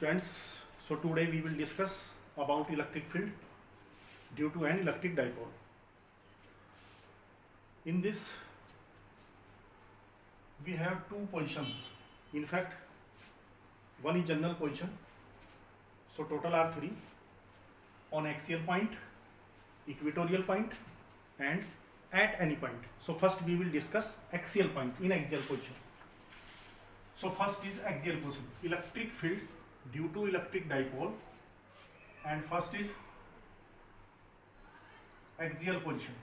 students. So today we will discuss about electric field due to an electric dipole. In this we have two positions. In fact, one is general position. So total are three on axial point, equatorial point, and at any point. So first we will discuss axial point in axial position. So first is axial position, electric field due to electric dipole, and first is axial position.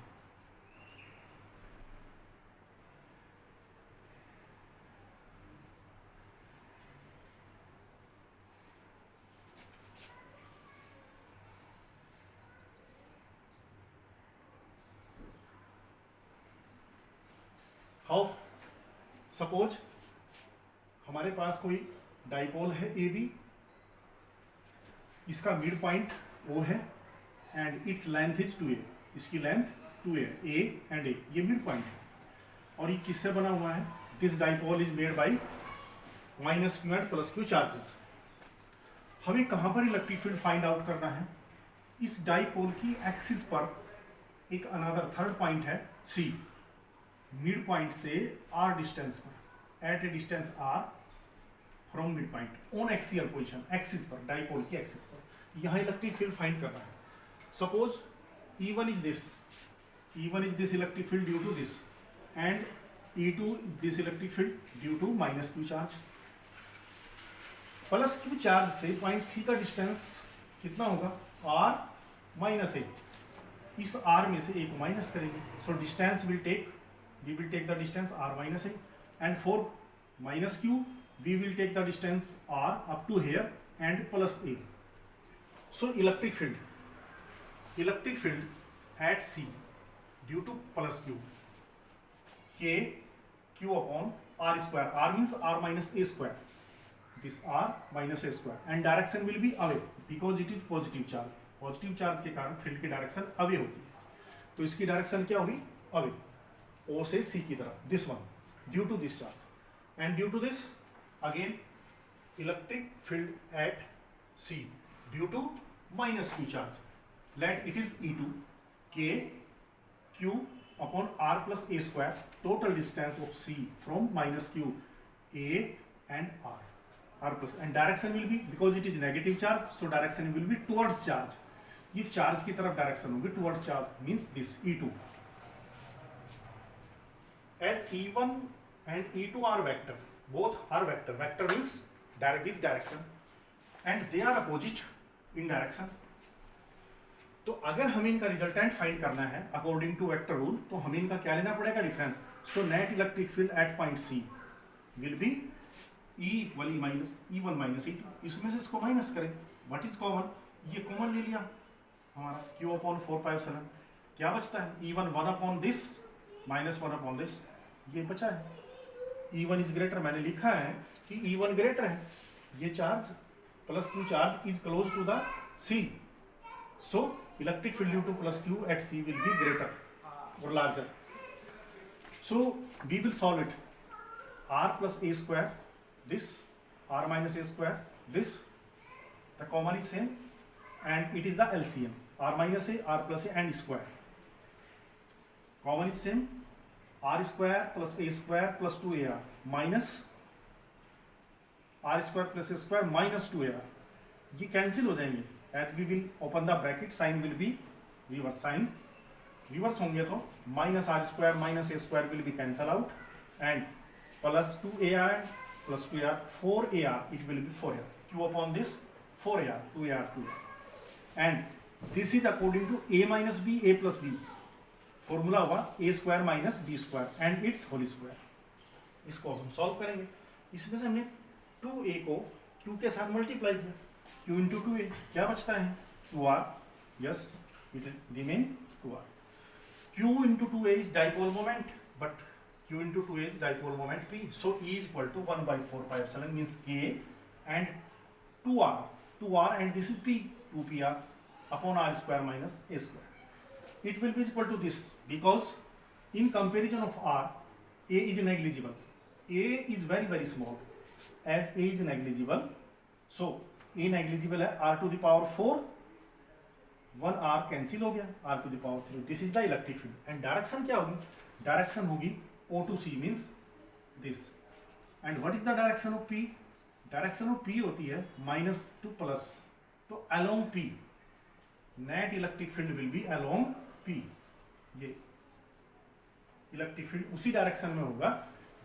How? Suppose हमारे पास कोई dipole है A B, इसका mid point ओ है and its length is 2a, इसकी length 2a, A and ए, ये mid point है और ये किससे बना हुआ है? This dipole is made by minus Q and plus Q charges. हमें कहाँ पर इलेक्ट्रिक फील्ड फाइंड आउट करना है? इस डाइपोल की एक्सिस पर एक अनदर थर्ड पॉइंट है सी, मिड पॉइंट से आर डिस्टेंस पर, at a distance R from mid point on axial position, axis पर, डाइपोल की एक्सिस पर यहाँ इलेक्ट्रिक फील्ड फाइंड करना है. Suppose E1 is this electric field due to this and E2 this electric field due to minus Q charge. Plus Q charge से point C का distance कितना होगा? R minus A. इस R में से एक माइनस करेंगे. So distance we will take the distance r minus a, and for minus q we will take the distance r up to here and plus a. So electric field at C due to plus q, k q upon r square, r means r minus a square, this r minus a square, and direction will be away because it is positive charge. Positive charge के कारण field की direction away होती है, तो इसकी direction क्या होगी? Away, O से C की तरफ, this one, due to this charge, and due to this again electric field at C due to minus Q charge. Let it is E2 K Q upon R plus A square, total distance of C फ्रॉम minus Q A and R plus, and direction will be, because it is negative charge, so direction will be towards charge. ये charge की तरफ direction होगी, towards charge means this E2. As E1 and E2 are vector, both are vector. Vector means direct with direction, and they are opposite in direction. तो अगर हमें इनका resultant find करना है अकॉर्डिंग टू वेक्टर रूल, तो हमें इनका क्या लेना पड़ेगा? Difference. So net electric field at point C will be E equal minus E1 minus E2. इसमें से इसको माइनस करें. What is common? ये कॉमन ले लिया हमारा Q अपॉन 457. क्या बचता है? E1 1 upon this minus 1 upon this, ये बचा है. E1 इज ग्रेटर, मैंने लिखा है कि E1 ग्रेटर है, ये charge plus Q charge is close to the C, so electric field due to plus q at C will be greater और larger. So we will solve it. R plus A square, this R minus A square, this, the common is same and it is the LCM, R minus A, R plus A and square. Common is same, R square plus A square plus 2AR minus R square plus A square minus 2AR. ये cancel हो जाएंगे. As we will open the bracket, sign will be reverse sign. Reverse होंगे तो minus R square minus A square will be cancel out and plus 2AR plus 2AR, 4AR, it will be 4AR. Q upon this 4AR, 2AR, 2AR. And this is according to A minus B, A plus B. Formula हुआ A square minus B square and it's whole square. इसको हम solve करेंगे. इसमें से हमने 2A को Q के साथ मल्टीप्लाई किया. Q इंटू 2A क्या बचता है? 2R. Yes, it remain 2R. Q into 2A is dipole moment, but Q into 2A is dipole moment P. So E is equal to 1 by 4 pi epsilon means K and 2R and this is P, 2PR upon R square minus A square. It will be equal to this because in comparison of R, A is negligible. A is very small. As A is negligible, so A negligible है, r to the power 4, 1 r cancel हो गया, r to the power 3. This is the electric field. And direction क्या होगी? Direction होगी O to C means this. And what is the direction of P? Direction of P होती है minus to plus. तो along P net electric field will be along P. ये electric field उसी direction में होगा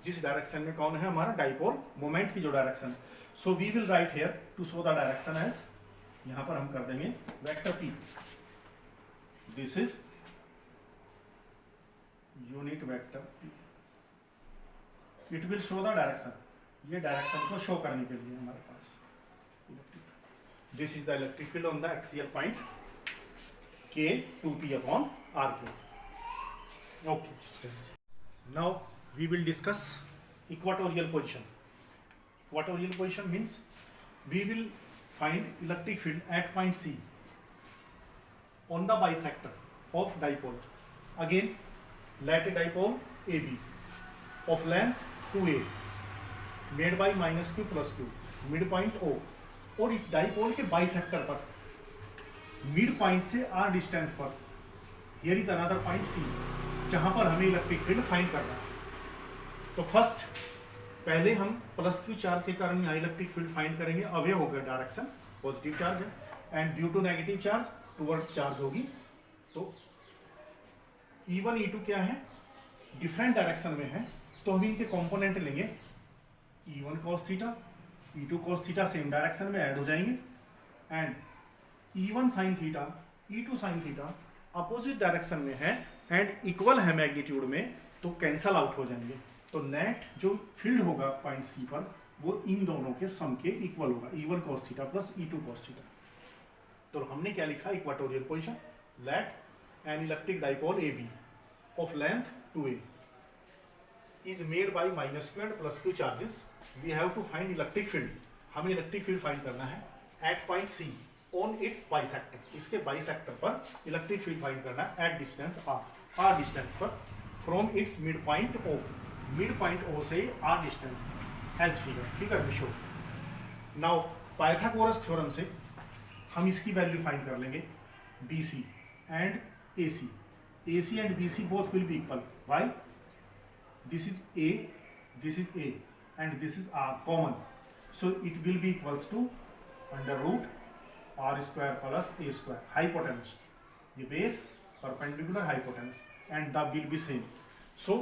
जिस direction में कौन है हमारा डाइपोल मोमेंट की जो डायरेक्शन है. So we will write here to show the direction as, यहां पर हम कर देंगे vector P. This is unit vector P. It will show the direction. ये डायरेक्शन को शो करने के लिए हमारे पास this is the electric field on the axial point K 2P upon R2. Okay. Now we will discuss equatorial position. Equatorial position means we will find electric field at point C on the bisector of dipole. Again, let a dipole AB of length 2a made by minus q plus q, midpoint O. और इस dipole के bisector पर mid point से r distance पर here is another point C जहां पर हमें electric field find करना है. तो फर्स्ट पहले हम प्लस क्यू चार्ज के कारण यहाँ इलेक्ट्रिक फील्ड फाइंड करेंगे. अवे होगा डायरेक्शन, पॉजिटिव चार्ज है, and due to negative charge towards charge होगी. तो E1 E2 क्या है? डिफरेंट डायरेक्शन में है, तो हम इनके कंपोनेंट लेंगे. E1 cos theta, E2 cos theta same direction में ऐड हो जाएंगे, and E1 sin theta, E2 sin theta opposite direction में है एंड इक्वल है मैग्नीट्यूड में, तो कैंसल आउट हो जाएंगे. तो नेट जो फील्ड होगा पॉइंट C पर वो इन दोनों के सम के इक्वल होगा, E1 cos theta plus E2 cos theta. तो हमने क्या लिखा? Equatorial position. Let an electric dipole AB of length 2a is made by minus q and plus q charges. We have to find electric field. हमें electric field find करना है at point C on its bisector. इसके bisector पर electric field find करना है at distance r distance पर from its mid point O. Mid point O से r distance as figure में शो. नाउ पाइथागोरस थ्योरम से हम इसकी वैल्यू फाइंड कर लेंगे BC and AC. AC and BC both will be equal. Why? This is A, this is A and this is R common, so it will be equals to under root r square plus a square. Hypotenuse, ये base perpendicular hypotenuse and the will be same. So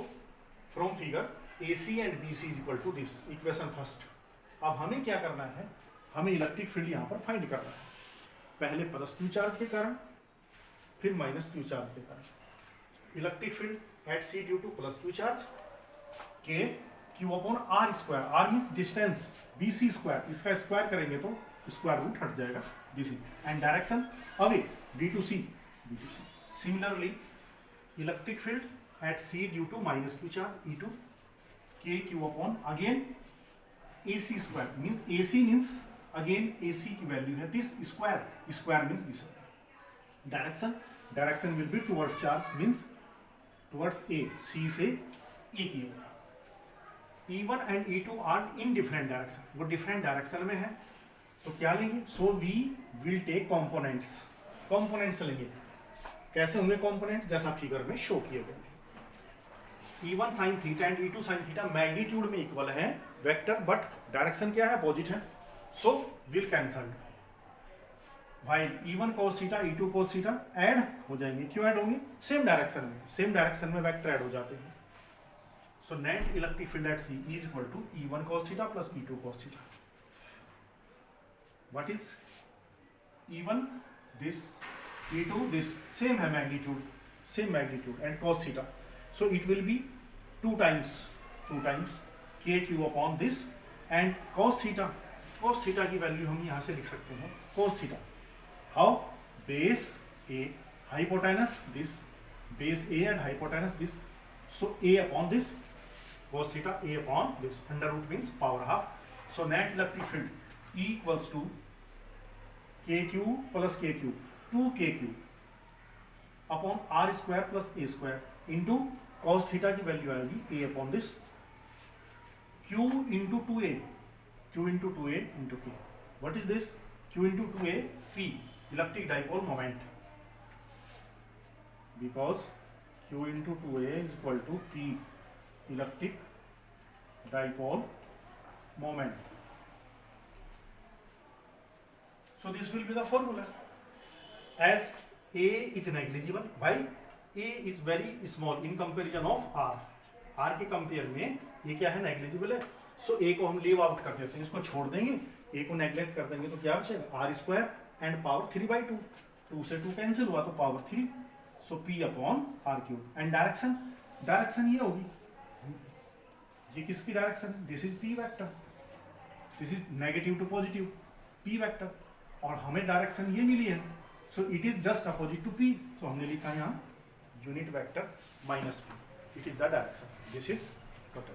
from figure AC and BC is equal to this. Equation first. अब हमें क्या करना है? हमें electric field यहाँ पर find करना है. पहले प्लस क्यू चार्ज के कारण, फिर माइनस क्यू चार्ज के कारण. Electric field at C due to plus Q charge K Q upon R square. R means distance, BC square. इसका स्क्वायर करेंगे तो स्क्वायर रूट हट जाएगा BC. And direction away B to C. Similarly electric field at C due to minus Q charge E2 K Q upon again AC square. Means AC means again AC की value है this square. Square means this. Direction will be towards charge means towards A. C से E की ओर. E1 and E2 are in different direction. वो different direction में है, तो क्या लेंगे? So we will take components. Components लेंगे. कैसे होंगे कंपोनेंट? जैसा फिगर में शो किए गए. E1 sin theta and E2 sin theta magnitude में इक्वल है वेक्टर, बट डायरेक्शन क्या है? अपोजिट है. So will cancel. While E1 cos theta, E2 cos theta add हो जाएंगे. क्यों ऐड होंगे? सेम डायरेक्शन में. सेम डायरेक्शन में वेक्टर ऐड हो जाते हैं. So net electric field at C is equal to E1 cos theta plus E2 cos theta. What is E1? This E2 this same है magnitude, and cos theta. So it will be 2 times KQ upon this and cos theta. Cos theta की value हम यहाँ से लिख सकते हैं cos theta. How? Base A hypotenuse this, base A and hypotenuse this. So A upon this. Cos theta A upon this. Under root means power half. So net electric field E equals to KQ plus KQ, 2KQ upon R square plus A square into cos theta की value आएगी A upon this, Q into 2A into K. What is this? Q into 2a P electric dipole moment, because Q into 2a is equal to P electric dipole moment. So this will be the formula. As A is negligible, why? A is very small in comparison of R. R के compare में ये क्या है, negligible है. सो A को हम leave out कर देते हैं, इसको छोड़ देंगे, A को नेग्लेक्ट कर देंगे, तो क्या बचेगा, आर स्क्वायर एंड पावर 3/2. 2 से 2 कैंसिल हुआ तो power 3. So P upon R cube. And direction, direction ये होगी, ये किसकी direction, this is P vector, this is negative to positive P vector, और हमें डायरेक्शन ये मिली है. So it is just opposite to P. तो हमने लिखा यहाँ unit vector minus P. It is the direction. This is total.